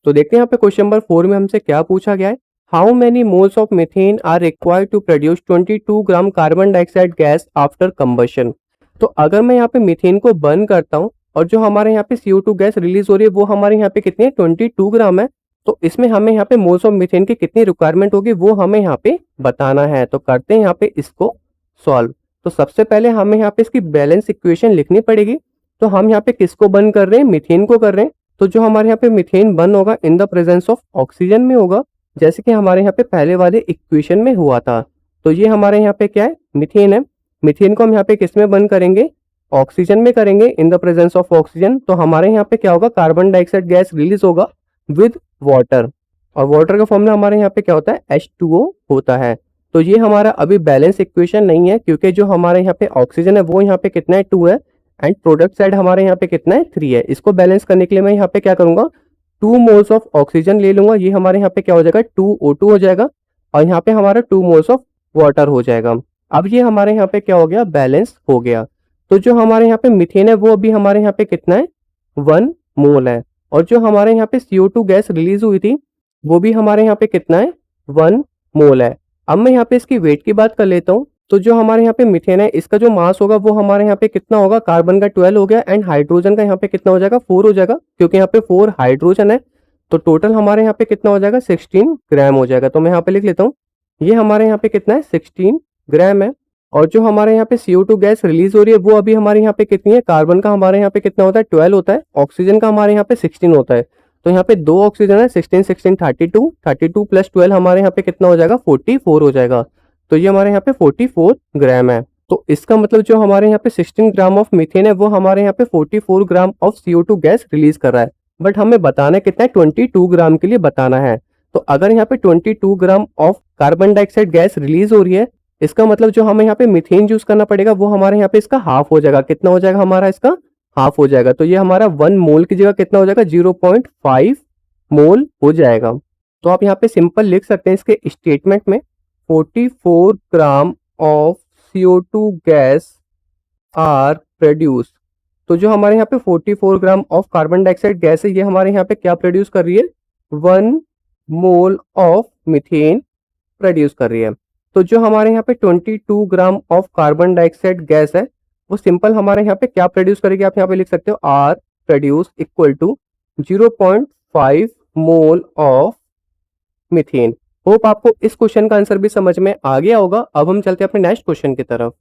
तो देखते हैं यहाँ पे क्वेश्चन नंबर 4 में हमसे क्या पूछा गया है। How many moles of methane are required to produce 22 gram carbon dioxide gas after combustion. तो अगर मैं यहाँ पे मीथेन को बर्न करता हूँ और जो हमारे यहाँ पे CO2 गैस रिलीज हो रही है वो हमारे यहाँ पे कितनी है, 22 ग्राम है। तो इसमें हमें यहाँ पे मोल्स ऑफ मीथेन की कितनी रिक्वायरमेंट होगी वो हमें यहाँ पे बताना है। तो करते हैं यहाँ पे इसको सॉल्व। तो सबसे पहले हमें यहाँ पे इसकी बैलेंस इक्वेशन लिखनी पड़ेगी। तो हम यहाँ पे किसको बर्न कर रहे हैं, मीथेन को कर रहे हैं। तो जो हमारे यहाँ पे मीथेन बर्न होगा in the presence of oxygen में होगा, जैसे कि हमारे यहाँ पे पहले वाले इक्वेशन में हुआ था। तो ये हमारे यहाँ पे क्या है, मीथेन है। मीथेन को हम यहाँ पे किस में बर्न करेंगे, ऑक्सीजन में करेंगे in the presence of oxygen. तो हमारे यहाँ पे क्या होगा, कार्बन डाइऑक्साइड गैस रिलीज होगा विद वाटर, और वाटर का फॉर्मूला हमारे यहाँ पे क्या होता है, H2O होता है। तो ये हमारा अभी बैलेंस इक्वेशन नहीं है, क्योंकि जो हमारे यहाँ पे ऑक्सीजन है वो यहाँ पे कितना है, 2 है, एंड प्रोडक्ट साइड हमारे यहाँ पे कितना है, 3 है। इसको बैलेंस करने के लिए मैं यहाँ पे क्या करूंगा, 2 मोल्स ऑफ ऑक्सीजन ले लूंगा। ये हमारे यहाँ पे क्या हो जाएगा, 2O2 हो जाएगा, और यहाँ पे हमारा 2 मोल्स ऑफ वाटर हो जाएगा। अब ये हमारे यहाँ पे क्या हो गया, बैलेंस हो गया। तो जो हमारे यहाँ पे मीथेन है वो अभी हमारे यहाँ पे कितना है, 1 मोल है, और जो हमारे यहाँ पे CO2 गैस रिलीज हुई थी वो भी हमारे यहाँ पे कितना है, 1 मोल है। अब मैं यहाँ पे इसकी वेट की बात कर लेता हूँ। तो जो हमारे यहाँ पे मीथेन है इसका जो मास होगा वो हमारे यहाँ पे कितना होगा, कार्बन का 12 हो गया, एंड हाइड्रोजन का यहाँ पे कितना हो जाएगा, 4 हो जाएगा, क्योंकि यहाँ पे 4 हाइड्रोजन है। तो टोटल हमारे यहाँ पे कितना हो जाएगा, 16 ग्राम हो जाएगा। तो मैं यहाँ पे लिख लेता हूँ, ये हमारे यहाँ पे कितना है, 16 ग्राम है। और जो हमारे यहाँ पे CO2 गैस रिलीज हो रही है वो अभी हमारे यहाँ पे कितनी है, कार्बन का हमारे यहाँ पे कितना होता है, 12 होता है, ऑक्सीजन का हमारे यहाँ पे 16 होता है। तो यहाँ पे 2 ऑक्सीजन है, 16 16 32, 32 प्लस 12 हमारे यहाँ पे कितना हो जाएगा, 44 हो जाएगा। तो ये हमारे यहाँ पे 44 ग्राम है। तो इसका मतलब जो हमारे यहाँ पे 16 ग्राम ऑफ मीथेन है वो हमारे यहाँ पे 44 gram of CO2 gas release कर रहा है। बट हमें बताना है कितना है, 22 ग्राम के लिए बताना है। तो अगर यहाँ पे 22 ग्राम of carbon dioxide gas release हो रही है, इसका मतलब जो हमें यहाँ पे मीथेन यूज करना पड़ेगा वो हमारे यहाँ पे इसका हाफ हो जाएगा। कितना हो जाएगा, हमारा इसका हाफ हो जाएगा। तो ये हमारा 1 मोल की जगह कितना हो जाएगा, 0.5 मोल हो जाएगा। तो आप यहाँ पे सिंपल लिख सकते हैं इसके स्टेटमेंट में, 44 gram of CO2 gas are produce. तो जो हमारे यहाँ पे 44 gram of carbon dioxide gas है ये हमारे यहाँ पे क्या प्रोड्यूस कर रही है, 1 मोल ऑफ मीथेन प्रोड्यूस कर रही है। तो जो हमारे यहाँ पे 22 ग्राम ऑफ कार्बन डाइऑक्साइड गैस है वो सिंपल हमारे यहाँ पे क्या प्रोड्यूस करेगी, आप यहाँ पे लिख सकते हो are produce equal to 0.5 mole of methane. Hope आपको इस क्वेश्चन का आंसर भी समझ में आ गया होगा। अब हम चलते हैं अपने नेक्स्ट क्वेश्चन की तरफ।